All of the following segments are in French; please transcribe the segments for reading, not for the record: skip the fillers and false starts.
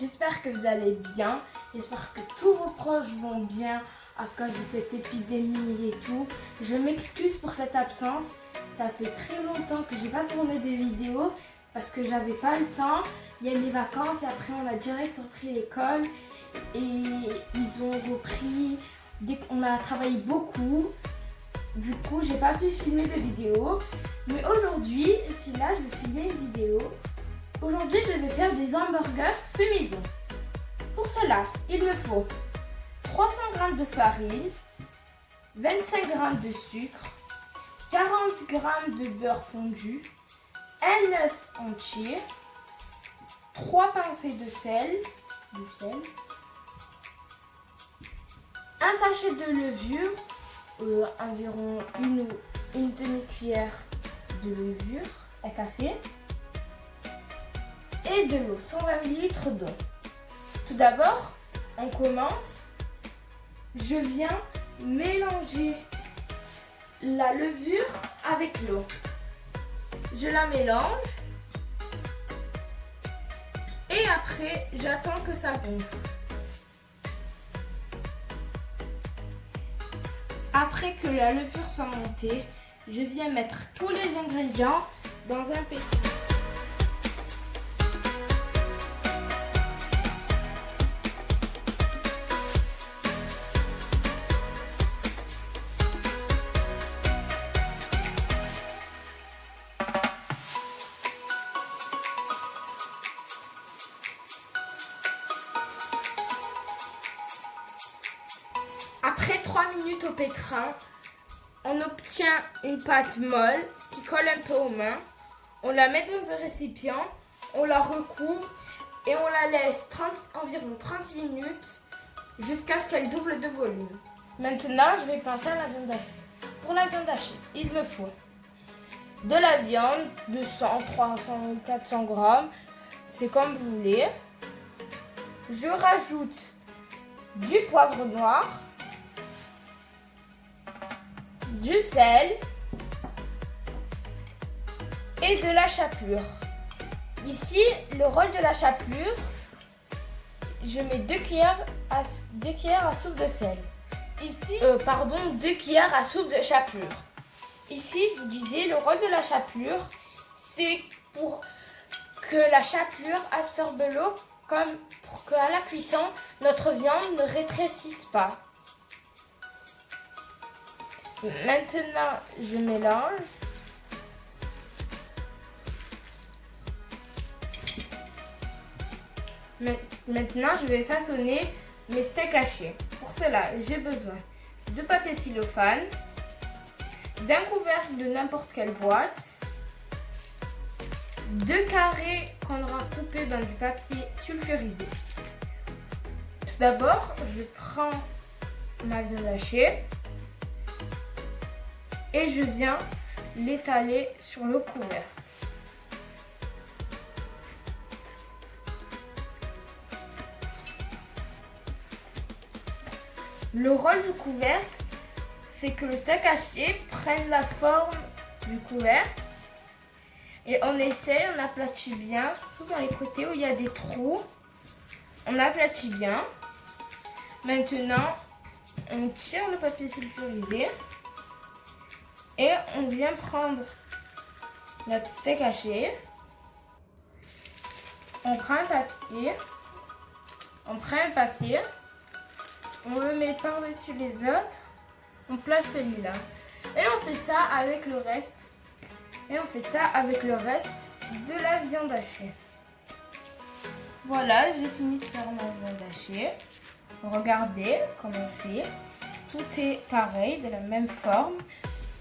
J'espère que vous allez bien. J'espère que tous vos proches vont bien à cause de cette épidémie et tout. Je m'excuse pour cette absence. Ça fait très longtemps que j'ai pas tourné de vidéos parce que j'avais pas le temps. Il y a les vacances et après on a direct repris l'école et ils ont repris. On a travaillé beaucoup. Du coup, j'ai pas pu filmer de vidéos. Mais aujourd'hui, je suis là, je vais filmer une vidéo. Aujourd'hui, je vais faire des hamburgers faits maison. Pour cela, il me faut 300 g de farine, 25 g de sucre, 40 g de beurre fondu, un œuf entier, 3 pincées de sel, un sachet de levure, environ une demi-cuillère de levure à café et de l'eau, 120 ml d'eau. Tout d'abord, on commence. Je viens mélanger la levure avec l'eau. Je la mélange et après, j'attends que ça gonfle. Après que la levure soit montée, je viens mettre tous les ingrédients dans un pétrin. Après 3 minutes au pétrin, on obtient une pâte molle qui colle un peu aux mains. On la met dans un récipient, on la recouvre et on la laisse environ 30 minutes jusqu'à ce qu'elle double de volume. Maintenant, je vais passer à la viande hachée. Pour la viande hachée, il me faut de la viande, 200, 300 ou 400 grammes, c'est comme vous voulez. Je rajoute du poivre noir, du sel et de la chapelure. Ici, le rôle de la chapelure, je mets 2 cuillères à soupe de sel. Ici, 2 cuillères à soupe de chapelure. Ici, je vous disais, le rôle de la chapelure, c'est pour que la chapelure absorbe l'eau, comme pour qu'à la cuisson, notre viande ne rétrécisse pas. Maintenant, je mélange. Maintenant, je vais façonner mes steaks hachés. Pour cela, j'ai besoin de papier cellophane, d'un couvercle de n'importe quelle boîte, 2 carrés qu'on aura coupés dans du papier sulfurisé. Tout d'abord, je prends ma viande hachée et je viens l'étaler sur le couvercle. Le rôle du couvercle, c'est que le steak haché prenne la forme du couvercle et on essaie, on aplatit bien, surtout dans les côtés où il y a des trous. On aplatit bien. Maintenant, on tire le papier sulfurisé et on vient prendre notre steak haché. On prend un papier, on le met par-dessus les autres, on place celui-là. Et on fait ça avec le reste. Et on fait ça avec le reste de la viande hachée. Voilà, j'ai fini de faire ma viande hachée. Regardez comment c'est. Tout est pareil, de la même forme.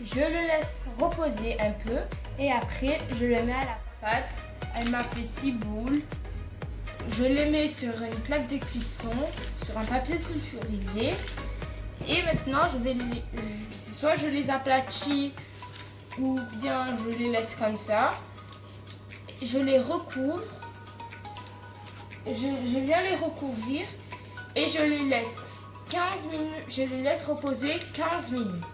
Je le laisse reposer un peu et après je le mets à la pâte. Elle m'a fait 6 boules. Je les mets sur une plaque de cuisson, sur un papier sulfurisé. Et maintenant, soit je les aplatis ou bien je les laisse comme ça. Je les recouvre. Je viens les recouvrir et je les laisse 15 minutes. Je les laisse reposer 15 minutes.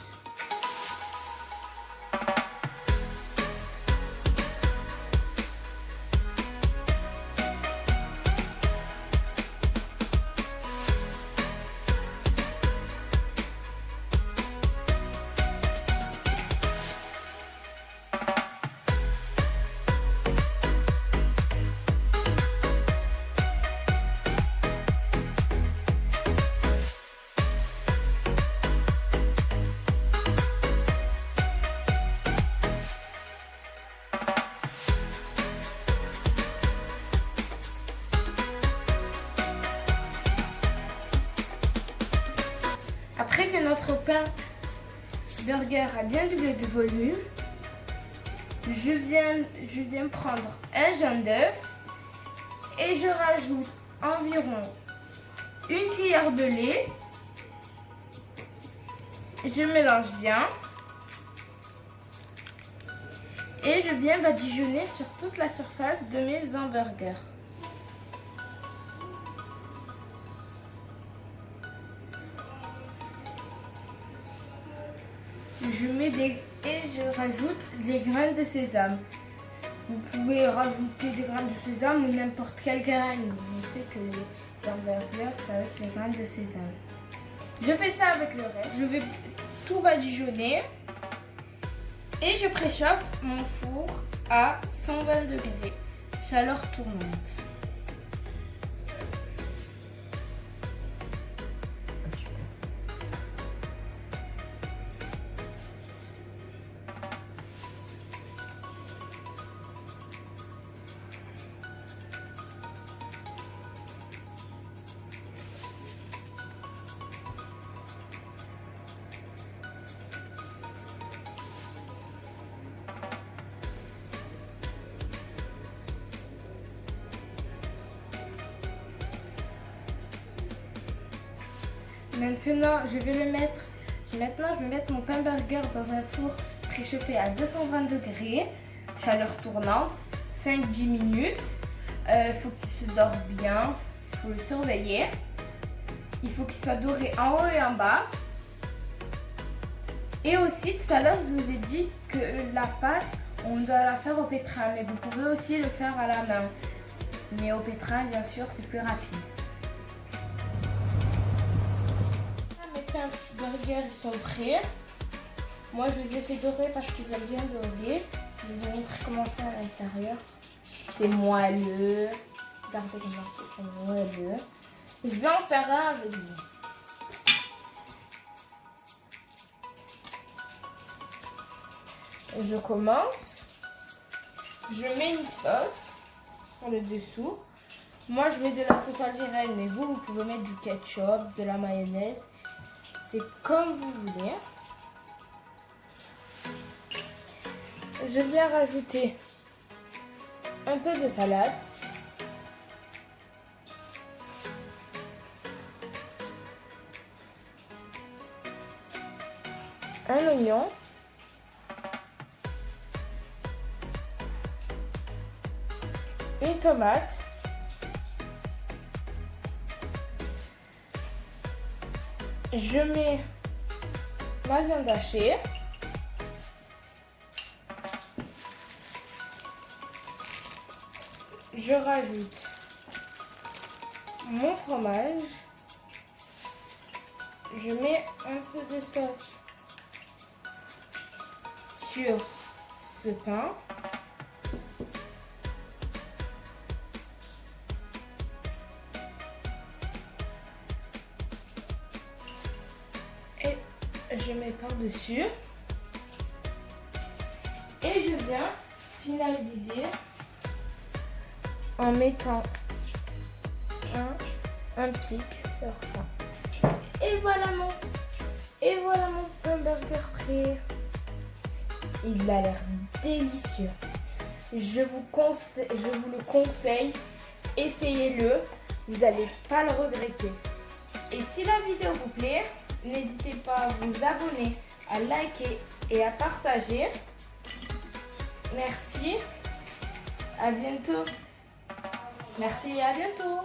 pain burger a bien doublé de volume, je viens prendre un jaune d'œuf et je rajoute environ une cuillère de lait. Je mélange bien et je viens badigeonner sur toute la surface de mes hamburgers. Je rajoute des graines de sésame. Vous pouvez rajouter des graines de sésame ou n'importe quelle graine. Je sais que les hamburgers, ça reste les graines de sésame. Je fais ça avec le reste. Je vais tout badigeonner et je préchauffe mon four à 120 degrés, chaleur tournante. Maintenant, je vais mettre mon pain burger dans un four préchauffé à 220 degrés, chaleur tournante, 5-10 minutes. Il faut qu'il se dore bien, il faut le surveiller. Il faut qu'il soit doré en haut et en bas. Et aussi, tout à l'heure, je vous ai dit que la pâte, on doit la faire au pétrin, mais vous pouvez aussi le faire à la main. Mais au pétrin, bien sûr, c'est plus rapide. Les burgers sont prêts. Moi je les ai fait dorer parce qu'ils aiment bien dorer. Je vais vous montrer comment c'est à l'intérieur. C'est moelleux. Regardez comment c'est moelleux. Et je vais en faire un avec vous. Je commence. Je mets une sauce sur le dessous. Moi je mets de la sauce algérienne, mais vous pouvez mettre du ketchup, de la mayonnaise. C'est comme vous voulez. Je viens rajouter un peu de salade. Un oignon. Une tomate. Je mets ma viande hachée. Je rajoute mon fromage. Je mets un peu de sauce sur ce pain. Je mets par-dessus et je viens finaliser en mettant un pic sur ça. Et voilà mon hamburger prêt. Il a l'air délicieux. Je vous le conseille. Essayez-le. Vous n'allez pas le regretter. Et si la vidéo vous plaît, n'hésitez pas à vous abonner, à liker et à partager. Merci. À bientôt. Merci et à bientôt.